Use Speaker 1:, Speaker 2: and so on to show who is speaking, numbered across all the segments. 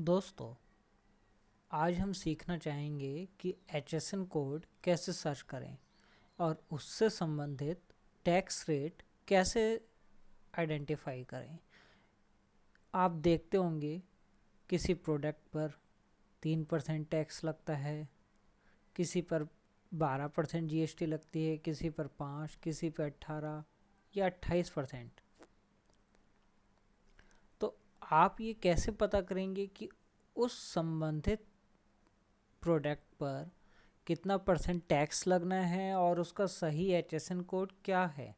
Speaker 1: दोस्तों, आज हम सीखना चाहेंगे कि HSN कोड कैसे सर्च करें और उससे संबंधित टैक्स रेट कैसे आइडेंटिफाई करें। आप देखते होंगे किसी प्रोडक्ट पर 3% टैक्स लगता है, किसी पर 12% GST लगती है, किसी पर 5, किसी पर 18 या 28%। तो आप ये कैसे पता करेंगे कि उस संबंधित प्रोडक्ट पर कितना परसेंट टैक्स लगना है और उसका सही HSN कोड क्या है।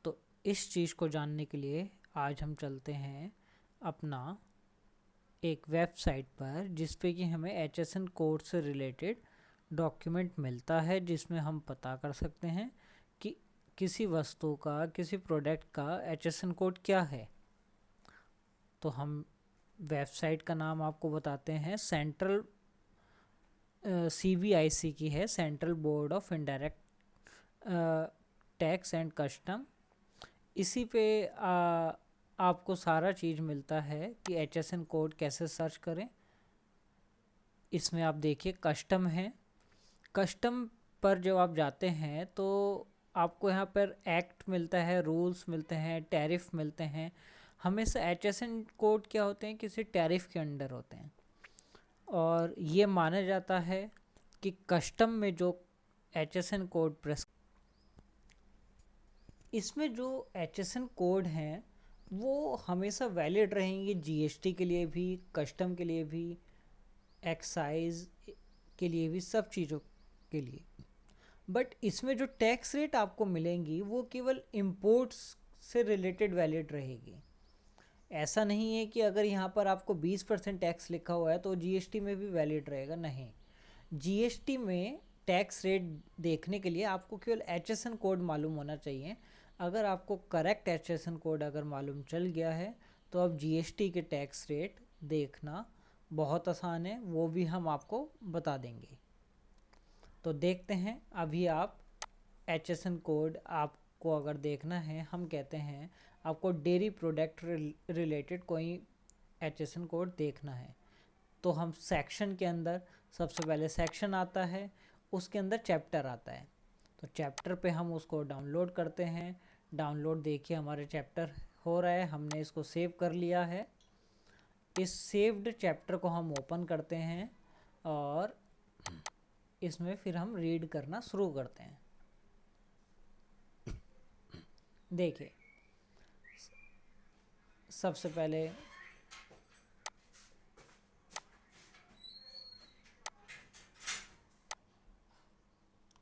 Speaker 1: तो इस चीज़ को जानने के लिए आज हम चलते हैं अपना एक वेबसाइट पर जिस पे कि हमें HSN कोड से रिलेटेड डॉक्यूमेंट मिलता है, जिसमें हम पता कर सकते हैं कि किसी वस्तु का, किसी प्रोडक्ट का HSN कोड क्या है। तो हम वेबसाइट का नाम आपको बताते हैं, सेंट्रल CBIC की है, central board of indirect tax and custom. इसी पे आपको सारा चीज़ मिलता है कि HSN कोड कैसे सर्च करें। इसमें आप देखिए कस्टम है। कस्टम पर जब आप जाते हैं तो आपको यहाँ पर एक्ट मिलता है, रूल्स मिलते हैं, टैरिफ मिलते हैं। हमेशा HSN कोड क्या होते हैं, किसी टैरिफ के अंडर होते हैं और ये माना जाता है कि कस्टम में जो HSN कोड प्रेस, इसमें जो HSN कोड हैं वो हमेशा वैलिड रहेंगे, GST के लिए भी, कस्टम के लिए भी, एक्साइज के लिए भी, सब चीज़ों के लिए। बट इसमें जो टैक्स रेट आपको मिलेंगी वो केवल इंपोर्ट्स से रिलेटेड वैलिड रहेगी। ऐसा नहीं है कि अगर यहाँ पर आपको 20% टैक्स लिखा हुआ है तो GST में भी वैलिड रहेगा, नहीं। GST में टैक्स रेट देखने के लिए आपको केवल HSN कोड मालूम होना चाहिए। अगर आपको करेक्ट HSN कोड अगर मालूम चल गया है तो अब GST के टैक्स रेट देखना बहुत आसान है, वो भी हम आपको बता देंगे। तो देखते हैं, अभी आप HSN कोड आपको अगर देखना है, हम कहते हैं आपको डेयरी प्रोडक्ट रिलेटेड कोई HSN कोड देखना है तो हम सेक्शन के अंदर, सबसे पहले सेक्शन आता है, उसके अंदर चैप्टर आता है। तो चैप्टर पे हम उसको डाउनलोड करते हैं। डाउनलोड देखिए हमारे चैप्टर हो रहा है, हमने इसको सेव कर लिया है। इस सेव्ड चैप्टर को हम ओपन करते हैं और इसमें फिर हम रीड करना शुरू करते हैं। देखिए सबसे पहले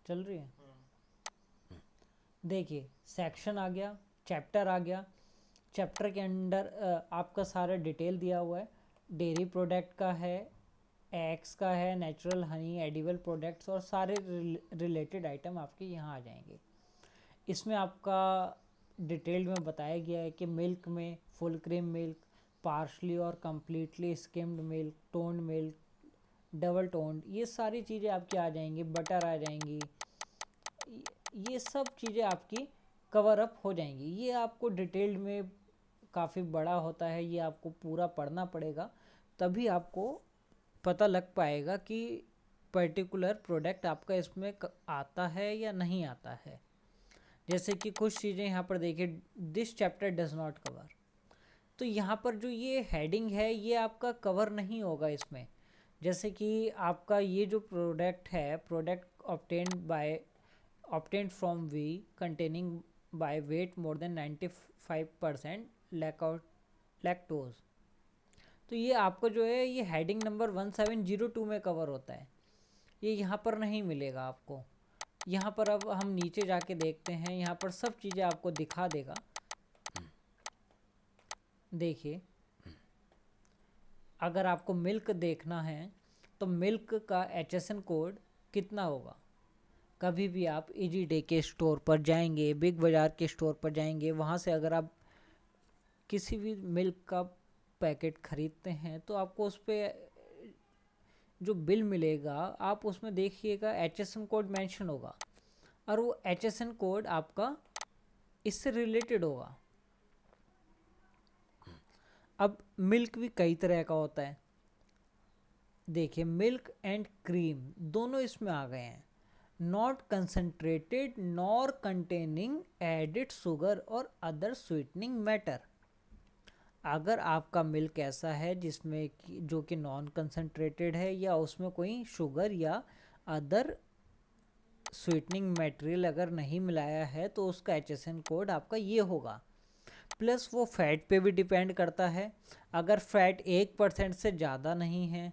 Speaker 1: चल रही है, देखिए सेक्शन आ गया, चैप्टर आ गया। चैप्टर के अंदर आपका सारा डिटेल दिया हुआ है। डेयरी प्रोडक्ट का है, एग्स का है, नेचुरल हनी, एडिबल प्रोडक्ट्स और सारे रिलेटेड आइटम आपके यहाँ आ जाएंगे। इसमें आपका डिटेल में बताया गया है कि मिल्क में फुल क्रीम मिल्क, पार्शली और completely skimmed milk, toned milk, double toned, ये सारी चीज़ें आपकी आ जाएंगी। बटर आ जाएंगी, ये सब चीज़ें आपकी कवर अप हो जाएंगी। ये आपको डिटेल्ड में काफ़ी बड़ा होता है, ये आपको पूरा पढ़ना पड़ेगा, तभी आपको पता लग पाएगा कि पर्टिकुलर प्रोडक्ट आपका इसमें आता है या नहीं आता है। जैसे कि कुछ चीज़ें यहाँ पर देखिए, this chapter does not cover, तो यहाँ पर जो ये हेडिंग है ये आपका कवर नहीं होगा इसमें। जैसे कि आपका ये जो प्रोडक्ट है, product obtained from V containing by weight more than 95% lactose, तो ये आपको जो है ये हेडिंग नंबर 1702 में कवर होता है, ये यहाँ पर नहीं मिलेगा आपको। यहाँ पर अब हम नीचे जाके देखते हैं, यहाँ पर सब चीज़ें आपको दिखा देगा। देखिए अगर आपको मिल्क देखना है तो मिल्क का HSN कोड कितना होगा। कभी भी आप इजी डे के स्टोर पर जाएंगे, बिग बाज़ार के स्टोर पर जाएंगे, वहाँ से अगर आप किसी भी मिल्क का पैकेट ख़रीदते हैं तो आपको उस पर जो बिल मिलेगा, आप उसमें देखिएगा HSN कोड मेंशन होगा और वो HSN कोड आपका इससे रिलेटेड होगा। अब मिल्क भी कई तरह का होता है। देखिए, मिल्क एंड क्रीम दोनों इसमें आ गए हैं। Not concentrated nor containing added sugar और अदर स्वीटनिंग मैटर। अगर आपका मिल्क ऐसा है जिसमें जो कि नॉन कंसनट्रेटेड है या उसमें कोई शुगर या अदर स्वीटनिंग मटेरियल अगर नहीं मिलाया है तो उसका HSN कोड आपका ये होगा। प्लस वो फैट पे भी डिपेंड करता है। अगर फैट 1% से ज़्यादा नहीं है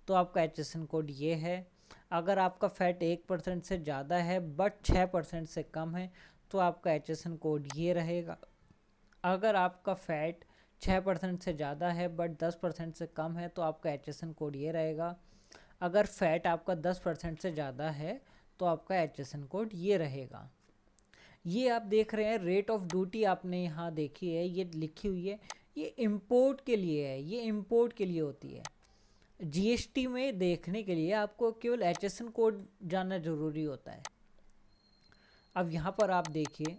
Speaker 1: तो आपका HSN कोड ये है। अगर आपका फैट 1% से ज़्यादा है बट 6% से कम है तो आपका HSN कोड ये रहेगा। अगर आपका फैट 6% से ज़्यादा है बट 10% से कम है तो आपका HSN कोड ये रहेगा। अगर फैट आपका 10% से ज़्यादा है तो आपका HSN कोड ये रहेगा। ये आप देख रहे हैं रेट ऑफ ड्यूटी आपने यहाँ देखी है, ये लिखी हुई है, ये इंपोर्ट के लिए है, ये इंपोर्ट के लिए होती है। GST में देखने के लिए आपको केवल HSN कोड जानना ज़रूरी होता है। अब यहाँ पर आप देखिए,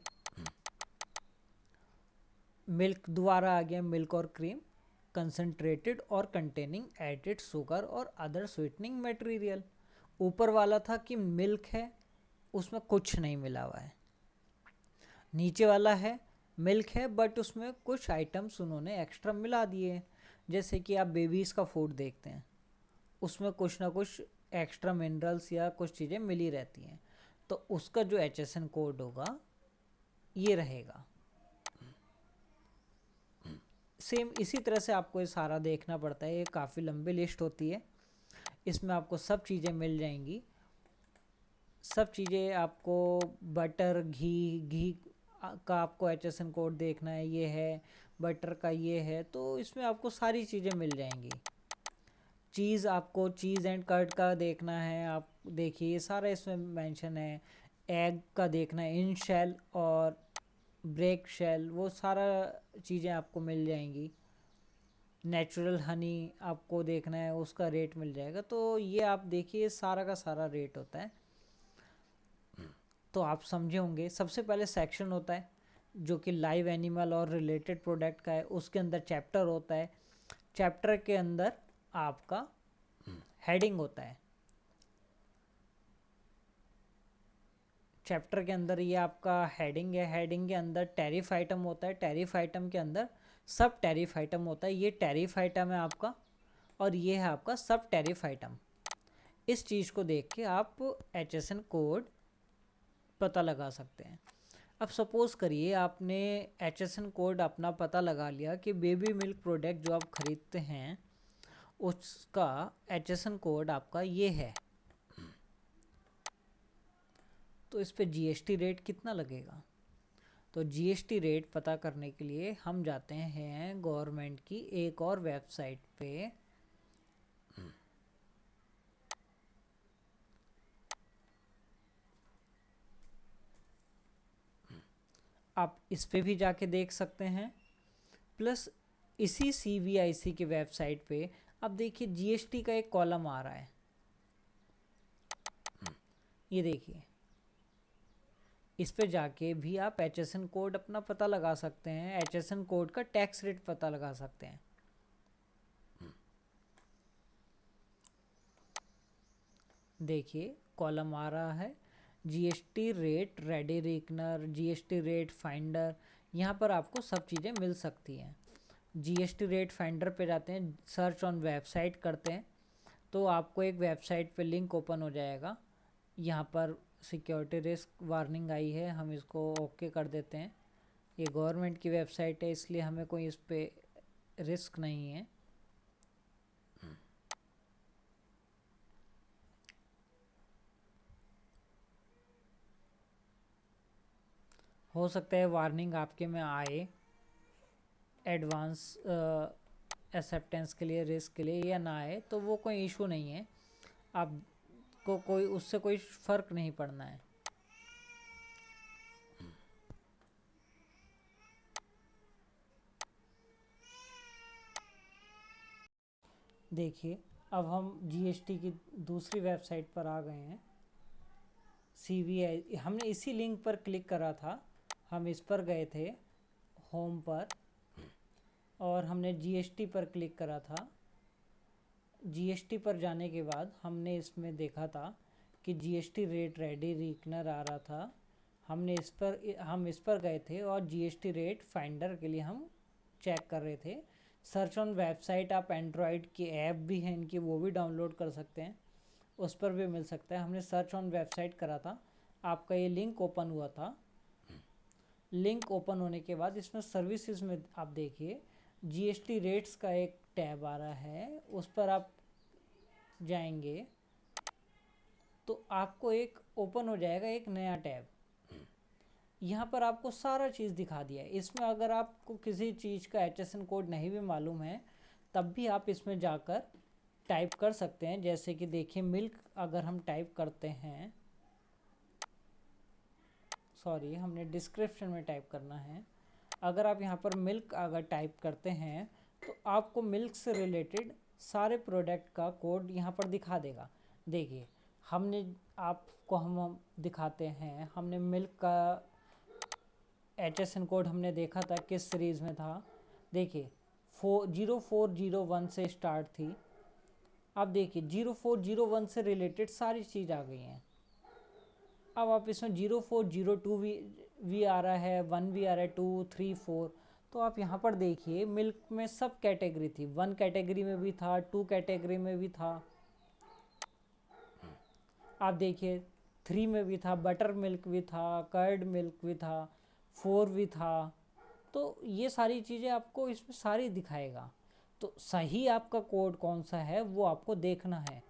Speaker 1: मिल्क दोबारा आ गया, मिल्क और क्रीम कंसनट्रेटेड और कंटेनिंग एडेड शुगर और अदर स्वीटनिंग मटेरियल। ऊपर वाला था कि मिल्क है उसमें कुछ नहीं मिला हुआ है। नीचे वाला है मिल्क है बट उसमें कुछ आइटम्स उन्होंने एक्स्ट्रा मिला दिए। जैसे कि आप बेबीज़ का फूड देखते हैं, उसमें कुछ ना कुछ एक्स्ट्रा मिनरल्स या कुछ चीज़ें मिली रहती हैं, तो उसका जो HSN कोड होगा ये रहेगा। सेम इसी तरह से आपको ये सारा देखना पड़ता है। ये काफ़ी लंबी लिस्ट होती है, इसमें आपको सब चीज़ें मिल जाएंगी। सब चीज़ें आपको बटर घी का आपको HSN कोड देखना है, ये है बटर का, ये है, तो इसमें आपको सारी चीज़ें मिल जाएंगी। चीज़ आपको चीज़ एंड कर्ड का देखना है, आप देखिए ये सारा इसमें मेंशन है। एग का देखना है, इन शेल और ब्रेक शेल, वो सारा चीज़ें आपको मिल जाएंगी। नेचुरल हनी आपको देखना है, उसका रेट मिल जाएगा। तो ये आप देखिए सारा का सारा रेट होता है। तो आप समझे होंगे, सबसे पहले सेक्शन होता है जो कि लाइव एनिमल और रिलेटेड प्रोडक्ट का है, उसके अंदर चैप्टर होता है। चैप्टर के अंदर आपका हेडिंग होता है। चैप्टर के अंदर ये आपका हेडिंग है, हेडिंग के अंदर टैरिफ आइटम होता है, टैरिफ आइटम के अंदर सब टैरिफ आइटम होता है। ये टैरिफ आइटम है आपका और ये है आपका सब टैरिफ आइटम। इस चीज़ को देख के आप HSN कोड पता लगा सकते हैं। अब सपोज़ करिए आपने HSN कोड अपना पता लगा लिया कि बेबी मिल्क प्रोडक्ट जो आप ख़रीदते हैं उसका HSN कोड आपका ये है, तो इस पे GST रेट कितना लगेगा? तो GST रेट पता करने के लिए हम जाते हैं गवर्नमेंट की एक और वेबसाइट पे। आप इस पे भी जाके देख सकते हैं। प्लस इसी CBIC की वेबसाइट पे अब देखिए GST का एक कॉलम आ रहा है, ये देखिए। इस पे जाके भी आप HSN कोड अपना पता लगा सकते हैं, HSN कोड का टैक्स रेट पता लगा सकते हैं। देखिए कॉलम आ रहा है GST rate ready reckoner, GST rate finder, यहाँ पर आपको सब चीज़ें मिल सकती हैं। GST रेट फाइंडर पे जाते हैं, सर्च ऑन वेबसाइट करते हैं तो आपको एक वेबसाइट पे लिंक ओपन हो जाएगा। यहाँ पर सिक्योरिटी रिस्क वार्निंग आई है, हम इसको ओके कर देते हैं। ये गवर्नमेंट की वेबसाइट है इसलिए हमें कोई इस पर रिस्क नहीं है। हो सकता है वार्निंग आपके में आए एडवांस एक्सेप्टेंस के लिए, रिस्क के लिए, या ना आए तो वो कोई इशू नहीं है, आपको कोई उससे कोई फ़र्क नहीं पड़ना है। देखिए अब हम GST की दूसरी वेबसाइट पर आ गए हैं। CBI, हमने इसी लिंक पर क्लिक करा था, हम इस पर गए थे होम पर, और हमने जीएसटी पर क्लिक करा था। जीएसटी पर जाने के बाद हमने इसमें देखा था कि जीएसटी रेट रेडी रीकनर आ रहा था। हम इस पर गए थे और जीएसटी रेट फाइंडर के लिए हम चेक कर रहे थे। सर्च ऑन वेबसाइट, आप एंड्रॉयड की ऐप भी है इनकी, वो भी डाउनलोड कर सकते हैं, उस पर भी मिल सकता है। हमने सर्च ऑन वेबसाइट करा था, आपका ये लिंक ओपन हुआ था। लिंक ओपन होने के बाद इसमें सर्विसेज में आप देखिए जीएसटी रेट्स का एक टैब आ रहा है, उस पर आप जाएंगे तो आपको एक ओपन हो जाएगा एक नया टैब। यहाँ पर आपको सारा चीज़ दिखा दिया है। इसमें अगर आपको किसी चीज़ का HSN कोड नहीं भी मालूम है तब भी आप इसमें जाकर टाइप कर सकते हैं। जैसे कि देखिए मिल्क अगर हम टाइप करते हैं, सॉरी हमने डिस्क्रिप्शन में टाइप करना है। अगर आप यहाँ पर मिल्क अगर टाइप करते हैं तो आपको मिल्क से रिलेटेड सारे प्रोडक्ट का कोड यहाँ पर दिखा देगा। देखिए हमने आपको हम दिखाते हैं, हमने मिल्क का HSN कोड हमने देखा था किस सीरीज़ में था। देखिए 0401 से स्टार्ट थी। अब देखिए 0401 से रिलेटेड सारी चीज़ आ गई हैं। अब आप इसमें 0402 भी आ रहा है, 1 भी आ रहा है, 2 3 4। तो आप यहाँ पर देखिए मिल्क में सब कैटेगरी थी, 1 कैटेगरी में भी था, 2 कैटेगरी में भी था, आप देखिए 3 में भी था, बटर मिल्क भी था, कर्ड मिल्क भी था, 4 भी था। तो ये सारी चीज़ें आपको इसमें सारी दिखाएगा। तो सही आपका कोड कौन सा है वो आपको देखना है।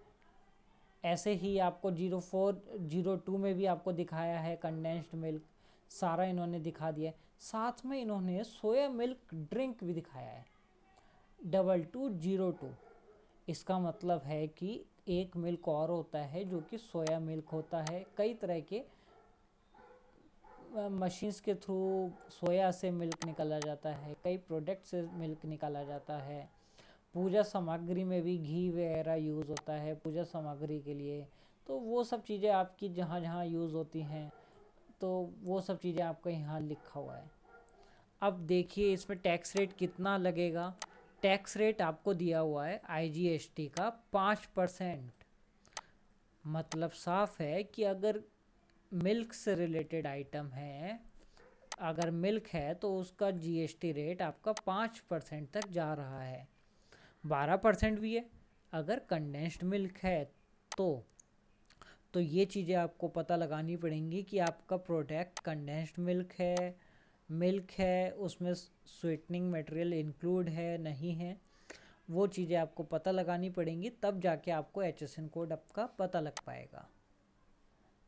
Speaker 1: ऐसे ही आपको 0402 में भी आपको दिखाया है कंडेंस्ड मिल्क, सारा इन्होंने दिखा दिया है। साथ में इन्होंने सोया मिल्क ड्रिंक भी दिखाया है 2202। इसका मतलब है कि एक मिल्क और होता है जो कि सोया मिल्क होता है। कई तरह के मशीन्स के थ्रू सोया से मिल्क निकाला जाता है, कई प्रोडक्ट से मिल्क निकाला जाता है। पूजा सामग्री में भी घी वगैरह यूज़ होता है पूजा सामग्री के लिए। तो वो सब चीज़ें आपकी जहाँ जहाँ यूज़ होती हैं तो वो सब चीज़ें आपको यहाँ लिखा हुआ है। अब देखिए इसमें टैक्स रेट कितना लगेगा। टैक्स रेट आपको दिया हुआ है IGST का 5%। मतलब साफ है कि अगर मिल्क से रिलेटेड आइटम है, अगर मिल्क है तो उसका GST रेट आपका 5% तक जा रहा है। 12% भी है अगर कंडेंस्ड मिल्क है। तो ये चीज़ें आपको पता लगानी पड़ेंगी कि आपका प्रोडक्ट कंडेंस्ड मिल्क है उसमें स्वीटनिंग मटेरियल इंक्लूड है नहीं है, वो चीज़ें आपको पता लगानी पड़ेंगी, तब जाके आपको HSN कोड आपका पता लग पाएगा।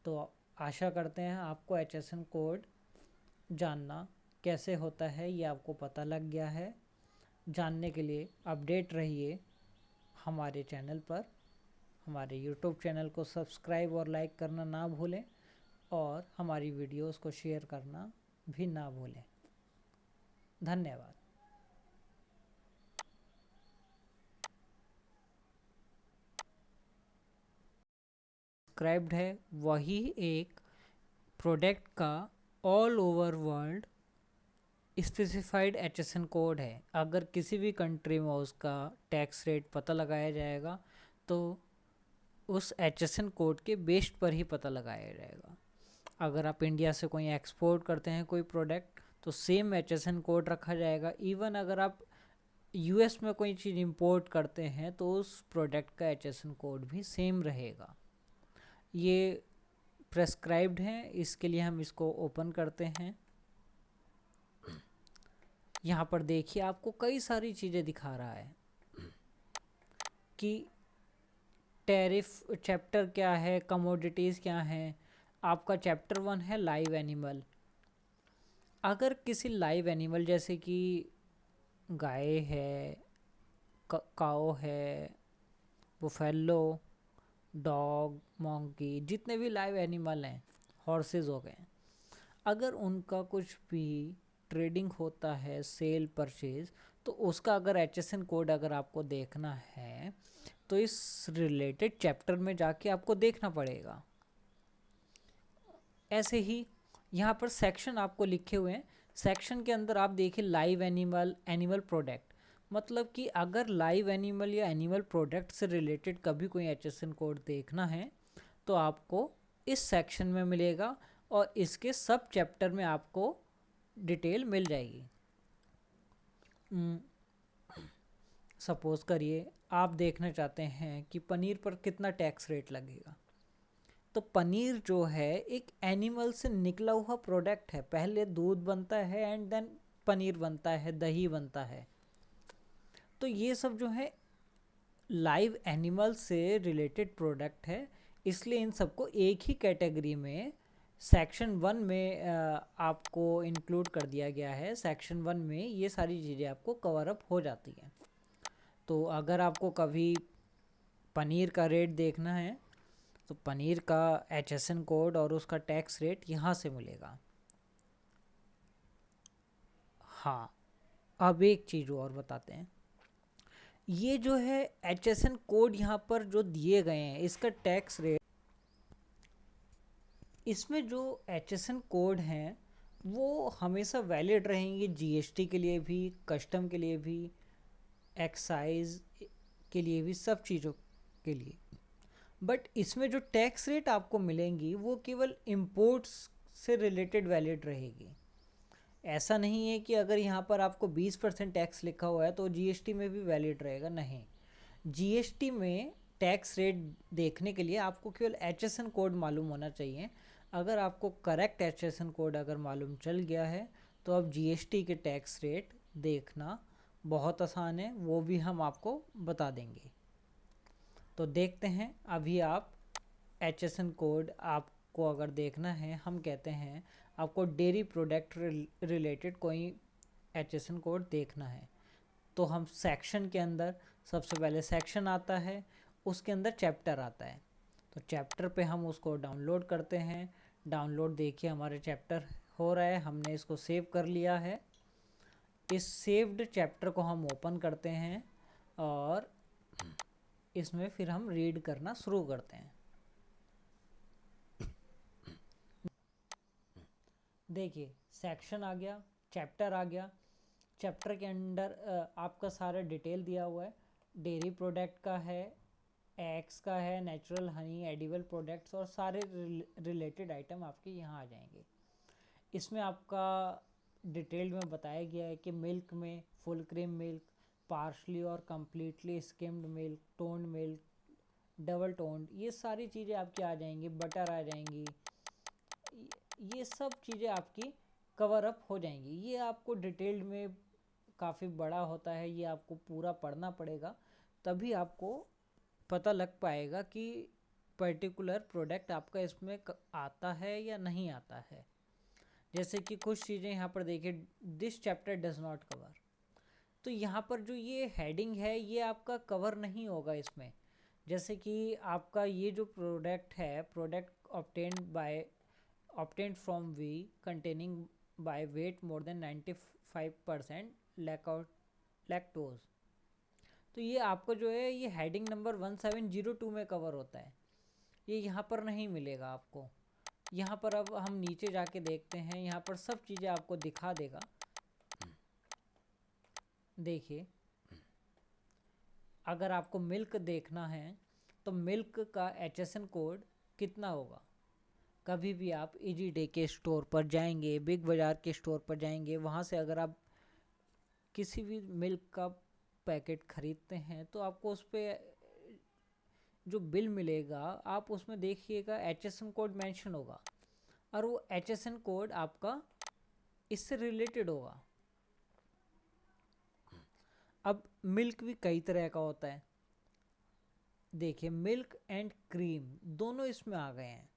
Speaker 1: तो आशा करते हैं आपको HSN कोड जानना कैसे होता है ये आपको पता लग गया है। जानने के लिए अपडेट रहिए हमारे चैनल पर। हमारे YouTube चैनल को सब्सक्राइब और लाइक करना ना भूलें और हमारी वीडियोस को शेयर करना भी ना भूलें। धन्यवाद। सब्सक्राइब्ड है वही एक प्रोडक्ट का all over world specified HSN code है। अगर किसी भी कंट्री में उसका टैक्स रेट पता लगाया जाएगा तो उस HSN कोड के बेस्ड पर ही पता लगाया जाएगा। अगर आप इंडिया से कोई एक्सपोर्ट करते हैं कोई प्रोडक्ट तो सेम HSN कोड रखा जाएगा। इवन अगर आप US में कोई चीज़ इंपोर्ट करते हैं तो उस प्रोडक्ट का HSN कोड भी सेम रहेगा। ये प्रेस्क्राइब्ड है, इसके लिए हम इसको ओपन करते हैं। यहाँ पर देखिए आपको कई सारी चीज़ें दिखा रहा है कि टैरिफ चैप्टर क्या है, कमोडिटीज़ क्या हैं। आपका चैप्टर 1 है लाइव एनिमल। अगर किसी लाइव एनिमल जैसे कि गाय है, काओ है, बुफेलो, डॉग, मोंकी, जितने भी लाइव एनिमल हैं, हॉर्सेस हो गए, अगर उनका कुछ भी ट्रेडिंग होता है सेल परचेज तो उसका अगर HSN कोड अगर आपको देखना है तो इस रिलेटेड चैप्टर में जाके आपको देखना पड़ेगा। ऐसे ही यहाँ पर सेक्शन आपको लिखे हुए हैं। सेक्शन के अंदर आप देखिए लाइव एनिमल प्रोडक्ट, मतलब कि अगर लाइव एनिमल या एनिमल प्रोडक्ट से रिलेटेड कभी कोई HSN कोड देखना है तो आपको इस सेक्शन में मिलेगा और इसके सब चैप्टर में आपको डिटेल मिल जाएगी। सपोज करिए आप देखना चाहते हैं कि पनीर पर कितना टैक्स रेट लगेगा। तो पनीर जो है एक एनिमल से निकला हुआ प्रोडक्ट है, पहले दूध बनता है एंड देन पनीर बनता है, दही बनता है। तो ये सब जो है लाइव एनिमल से रिलेटेड प्रोडक्ट है, इसलिए इन सबको एक ही कैटेगरी में सेक्शन 1 में आपको इंक्लूड कर दिया गया है। सेक्शन 1 में ये सारी चीज़ें आपको कवर अप हो जाती हैं। तो अगर आपको कभी पनीर का रेट देखना है तो पनीर का HSN कोड और उसका टैक्स रेट यहाँ से मिलेगा। हाँ, अब एक चीज़ और बताते हैं। ये जो है HSN कोड यहाँ पर जो दिए गए हैं, इसका टैक्स रेट, इसमें जो HSN कोड हैं वो हमेशा वैलिड रहेंगे GST के लिए भी, कस्टम के लिए भी, एक्साइज के लिए भी, सब चीज़ों के लिए। बट इसमें जो टैक्स रेट आपको मिलेंगी वो केवल इंपोर्ट्स से रिलेटेड वैलिड रहेगी। ऐसा नहीं है कि अगर यहाँ पर आपको 20% टैक्स लिखा हुआ है तो GST में भी वैलिड रहेगा, नहीं। GST में टैक्स रेट देखने के लिए आपको केवल HSN कोड मालूम होना चाहिए। अगर आपको करेक्ट HSN कोड अगर मालूम चल गया है तो अब GST के टैक्स रेट देखना बहुत आसान है, वो भी हम आपको बता देंगे। तो देखते हैं, अभी आप HSN कोड आपको अगर देखना है, हम कहते हैं आपको डेयरी प्रोडक्ट रिलेटेड कोई HSN कोड देखना है तो हम सेक्शन के अंदर, सबसे पहले सेक्शन आता है, उसके अंदर चैप्टर आता है। तो चैप्टर पे हम उसको डाउनलोड करते हैं। डाउनलोड देखिए हमारे चैप्टर हो रहा है, हमने इसको सेव कर लिया है। इस सेव्ड चैप्टर को हम ओपन करते हैं और इसमें फिर हम रीड करना शुरू करते हैं। देखिए सेक्शन आ गया, चैप्टर आ गया। चैप्टर के अंदर आपका सारा डिटेल दिया हुआ है। डेयरी प्रोडक्ट का है, एग्स का है, नेचुरल हनी, एडिबल प्रोडक्ट्स और सारे रिलेटेड आइटम आपके यहाँ आ जाएंगे। इसमें आपका डिटेल्ड में बताया गया है कि मिल्क में फुल क्रीम मिल्क, पार्शली और completely skimmed milk, toned milk, double toned, ये सारी चीज़ें आपकी आ जाएंगी। बटर आ जाएंगी, ये सब चीज़ें आपकी कवर अप हो जाएंगी। ये आपको डिटेल्ड में काफ़ी बड़ा होता है, ये आपको पूरा पढ़ना पड़ेगा, तभी आपको पता लग पाएगा कि पर्टिकुलर प्रोडक्ट आपका इसमें आता है या नहीं आता है। जैसे कि कुछ चीज़ें यहाँ पर देखिए, this chapter does not cover, तो यहाँ पर जो ये हेडिंग है ये आपका कवर नहीं होगा इसमें। जैसे कि आपका ये जो प्रोडक्ट है, product obtained from whey containing by weight more than 95% lactose, तो ये आपको जो है ये हेडिंग नंबर 1702 में कवर होता है, ये यहाँ पर नहीं मिलेगा आपको। यहाँ पर अब हम नीचे जाके देखते हैं, यहाँ पर सब चीज़ें आपको दिखा देगा। देखिए अगर आपको मिल्क देखना है तो मिल्क का HSN कोड कितना होगा। कभी भी आप इजी डे के स्टोर पर जाएंगे, बिग बाज़ार के स्टोर पर जाएंगे, वहाँ से अगर आप किसी भी मिल्क का पैकेट ख़रीदते हैं तो आपको उस पर जो बिल मिलेगा आप उसमें देखिएगा HSN कोड मेंशन होगा और वो HSN कोड आपका इससे रिलेटेड होगा। अब मिल्क भी कई तरह का होता है। देखिए मिल्क एंड क्रीम दोनों इसमें आ गए हैं।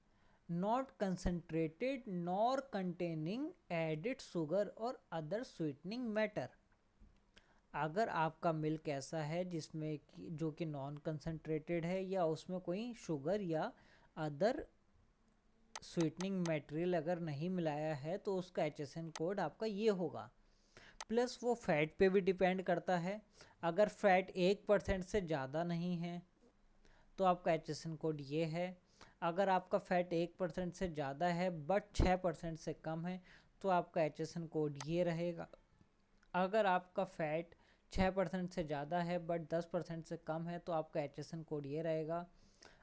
Speaker 1: Not concentrated nor containing added sugar और अदर स्वीटनिंग मैटर। अगर आपका मिल्क ऐसा है जिसमें जो कि नॉन कंसनट्रेटेड है या उसमें कोई शुगर या अदर स्वीटनिंग मटेरियल अगर नहीं मिलाया है तो उसका HSN कोड आपका ये होगा। प्लस वो फैट पे भी डिपेंड करता है। अगर फैट 1% से ज़्यादा नहीं है तो आपका HSN कोड ये है। अगर आपका फैट 1% से ज़्यादा है बट 6% से कम है तो आपका HSN कोड ये रहेगा। अगर आपका फैट 6% से ज़्यादा है बट 10% से कम है तो आपका HSN कोड ये रहेगा।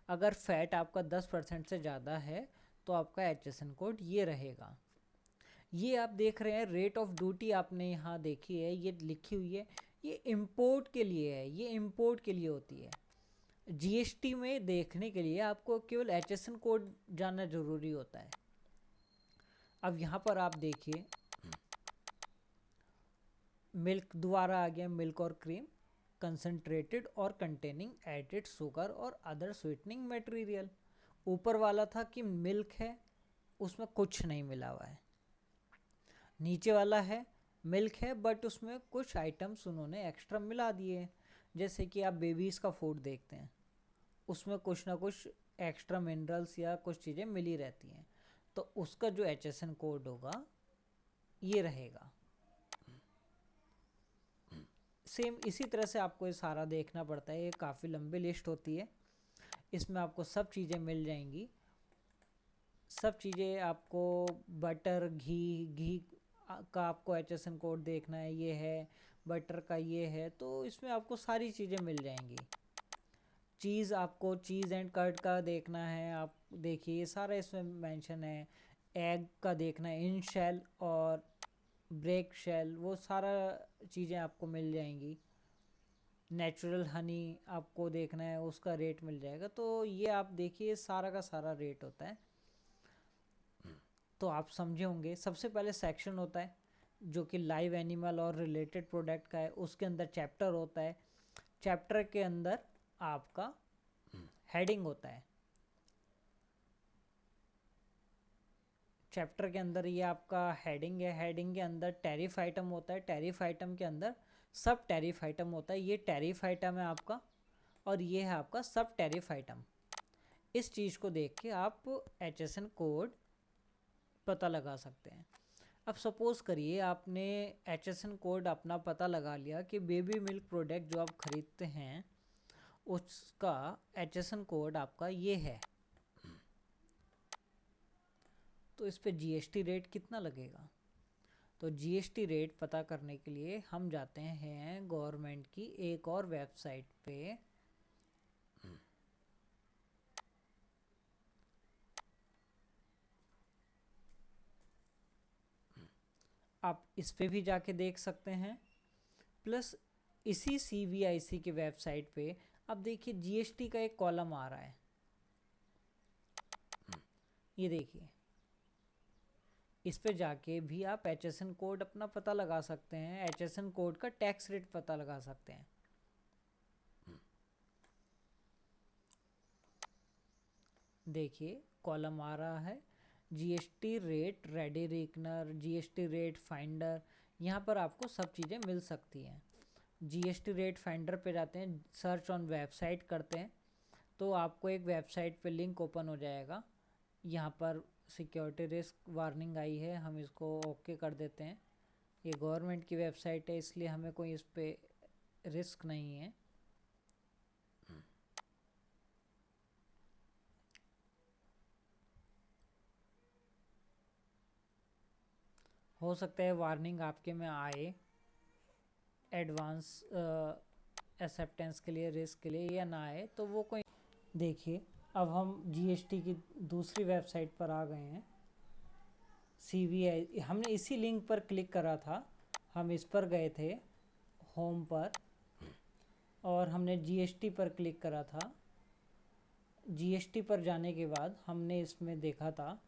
Speaker 1: अगर फैट आपका 10% से ज़्यादा है तो आपका HSN कोड ये रहेगा। ये आप देख रहे हैं रेट ऑफ ड्यूटी आपने यहाँ देखी है, ये लिखी हुई है, ये इंपोर्ट के लिए है, ये इंपोर्ट के लिए होती है। जीएसटी में देखने के लिए आपको केवल HSN कोड जानना ज़रूरी होता है। अब यहाँ पर आप देखिए मिल्क दोबारा आ गया, मिल्क और क्रीम कंसनट्रेटेड और कंटेनिंग एडेड शुगर और अदर स्वीटनिंग मटेरियल। ऊपर वाला था कि मिल्क है, उसमें कुछ नहीं मिला हुआ है। नीचे वाला है मिल्क है बट उसमें कुछ आइटम्स उन्होंने एक्स्ट्रा मिला दिए हैं। जैसे कि आप बेबीज़ का फूड देखते हैं, उसमें कुछ ना कुछ एक्स्ट्रा मिनरल्स या कुछ चीज़ें मिली रहती हैं, तो उसका जो HSN कोड होगा ये रहेगा। सेम इसी तरह से आपको ये सारा देखना पड़ता है, ये काफ़ी लंबी लिस्ट होती है, इसमें आपको सब चीज़ें मिल जाएंगी। सब चीज़ें आपको बटर घी का आपको HSN कोड देखना है, ये है बटर का, ये है, तो इसमें आपको सारी चीज़ें मिल जाएंगी। चीज़ आपको चीज़ एंड कर्ड का देखना है, आप देखिए ये सारा इसमें मेंशन है। एग का देखना है, इन शेल और ब्रेक शेल, वो सारा चीज़ें आपको मिल जाएंगी। नेचुरल हनी आपको देखना है, उसका रेट मिल जाएगा। तो ये आप देखिए सारा का सारा रेट होता है, तो आप समझे होंगे। सबसे पहले सेक्शन होता है जो कि लाइव एनिमल और रिलेटेड प्रोडक्ट का है, उसके अंदर चैप्टर होता है, चैप्टर के अंदर आपका हेडिंग होता है, चैप्टर के अंदर ये आपका हेडिंग है, हेडिंग के अंदर टैरिफ आइटम होता है, टैरिफ आइटम के अंदर सब टैरिफ आइटम होता है। ये टैरिफ आइटम है आपका और ये है आपका सब टैरिफ आइटम। इस चीज़ को देख के आप HSN कोड पता लगा सकते हैं। अब सपोज़ करिए आपने HSN कोड अपना पता लगा लिया कि बेबी मिल्क प्रोडक्ट जो आप ख़रीदते हैं उसका HSN कोड आपका ये है, तो इस पे GST रेट कितना लगेगा। तो GST रेट पता करने के लिए हम जाते हैं गवर्नमेंट की एक और वेबसाइट पे, आप इस पे भी जाके देख सकते हैं। प्लस इसी CBIC की वेबसाइट पे अब देखिए GST का एक कॉलम आ रहा है, ये देखिए, इस पे जाके भी आप HSN कोड अपना पता लगा सकते हैं, HSN कोड का टैक्स रेट पता लगा सकते हैं। देखिए कॉलम आ रहा है GST rate ready रिकनर, GST rate finder, यहाँ पर आपको सब चीज़ें मिल सकती हैं। GST रेट फाइंडर पे जाते हैं, सर्च ऑन वेबसाइट करते हैं तो आपको एक वेबसाइट पे लिंक ओपन हो जाएगा। यहाँ पर सिक्योरिटी रिस्क वार्निंग आई है, हम इसको ओके कर देते हैं। ये गवर्नमेंट की वेबसाइट है इसलिए हमें कोई इस पर रिस्क नहीं है। हो सकता है वार्निंग आपके में आए एडवांस एक्सेप्टेंस के लिए, रिस्क के लिए, या ना आए तो वो कोई। देखिए अब हम GST की दूसरी वेबसाइट पर आ गए हैं। CBI हमने इसी लिंक पर क्लिक करा था, हम इस पर गए थे होम पर और हमने GST पर क्लिक करा था। GST पर जाने के बाद हमने इसमें देखा था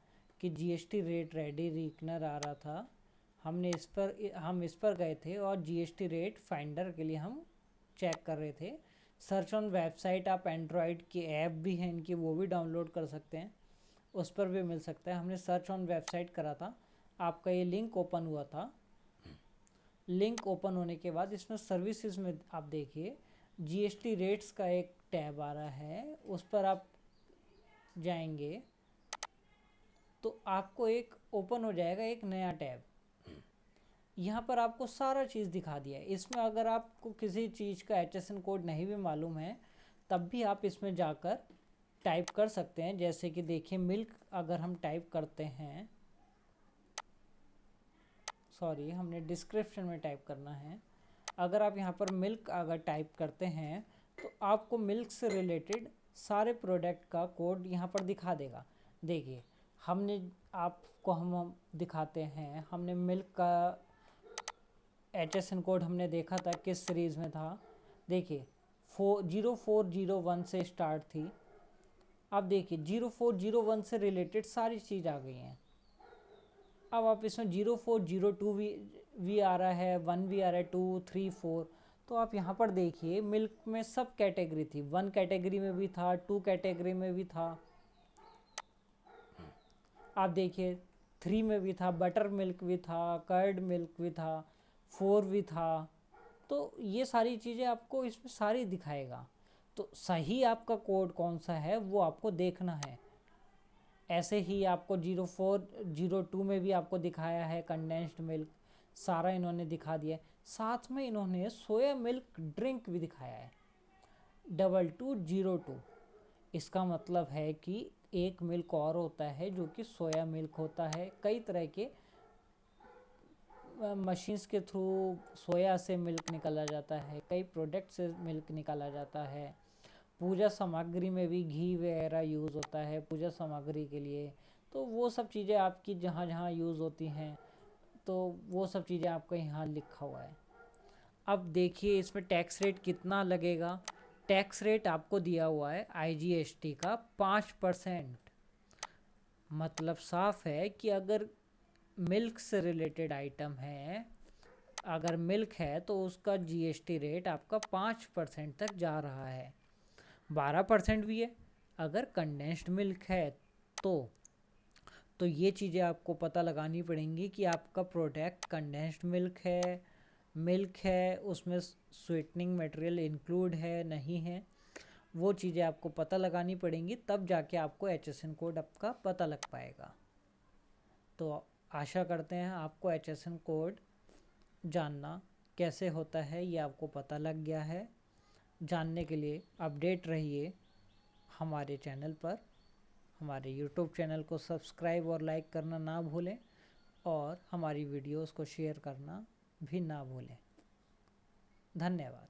Speaker 1: कि GST रेट रेडी रिकनर आ रहा था, हम इस पर गए थे और GST रेट फाइंडर के लिए हम चेक कर रहे थे। सर्च ऑन वेबसाइट, आप एंड्रॉयड की ऐप भी है इनकी, वो भी डाउनलोड कर सकते हैं, उस पर भी मिल सकता है। हमने सर्च ऑन वेबसाइट करा था, आपका ये लिंक ओपन हुआ था। लिंक ओपन होने के बाद इसमें सर्विसेज में आप देखिए GST रेट्स का एक टैब आ रहा है, उस पर आप जाएंगे तो आपको एक ओपन हो जाएगा एक नया टैब। यहाँ पर आपको सारा चीज़ दिखा दिया है। इसमें अगर आपको किसी चीज़ का HSN कोड नहीं भी मालूम है तब भी आप इसमें जाकर टाइप कर सकते हैं। जैसे कि देखिए मिल्क अगर हम टाइप करते हैं, सॉरी हमने डिस्क्रिप्शन में टाइप करना है, अगर आप यहाँ पर मिल्क अगर टाइप करते हैं तो आपको मिल्क से रिलेटेड सारे प्रोडक्ट का कोड यहाँ पर दिखा देगा। देखिए हमने आपको हम दिखाते हैं, हमने मिल्क का HSN कोड हमने देखा था किस सीरीज़ में था। देखिए 0401 से स्टार्ट थी। अब देखिए 0401 से रिलेटेड सारी चीज़ आ गई हैं। अब आप इसमें 0402 भी आ रहा है, 1 भी आ रहा है, 2 3 4। तो आप यहाँ पर देखिए मिल्क में सब कैटेगरी थी, 1 कैटेगरी में भी था, 2 कैटेगरी में भी था। आप देखिए 3 में भी था, बटर मिल्क भी था, कर्ड मिल्क भी था, 4 भी था। तो ये सारी चीज़ें आपको इसमें सारी दिखाएगा। तो सही आपका कोड कौन सा है वो आपको देखना है। ऐसे ही आपको 0402 में भी आपको दिखाया है कंडेंस्ड मिल्क, सारा इन्होंने दिखा दिया है। साथ में इन्होंने सोया मिल्क ड्रिंक भी दिखाया है 2202। इसका मतलब है कि एक मिल्क और होता है जो कि सोया मिल्क होता है। कई तरह के मशीन्स के थ्रू सोया से मिल्क निकाला जाता है, कई प्रोडक्ट से मिल्क निकाला जाता है। पूजा सामग्री में भी घी वगैरह यूज़ होता है पूजा सामग्री के लिए। तो वो सब चीज़ें आपकी जहाँ जहाँ यूज़ होती हैं, तो वो सब चीज़ें आपको यहाँ लिखा हुआ है। अब देखिए इसमें टैक्स रेट कितना लगेगा। टैक्स रेट आपको दिया हुआ है IGST का 5%। मतलब साफ है कि अगर मिल्क से रिलेटेड आइटम है, अगर मिल्क है तो उसका GST रेट आपका 5% तक जा रहा है। 12% भी है अगर कंडेंस्ड मिल्क है। तो ये चीज़ें आपको पता लगानी पड़ेंगी कि आपका प्रोडक्ट कंडेंस्ड मिल्क है उसमें स्वीटनिंग मटेरियल इंक्लूड है नहीं है। वो चीज़ें आपको पता लगानी पड़ेंगी, तब जाके आपको HSN कोड आपका पता लग पाएगा। तो आशा करते हैं आपको HSN कोड जानना कैसे होता है ये आपको पता लग गया है। जानने के लिए अपडेट रहिए हमारे चैनल पर। हमारे YouTube चैनल को सब्सक्राइब और लाइक करना ना भूलें, और हमारी वीडियोस को शेयर करना भी ना भूलें। धन्यवाद।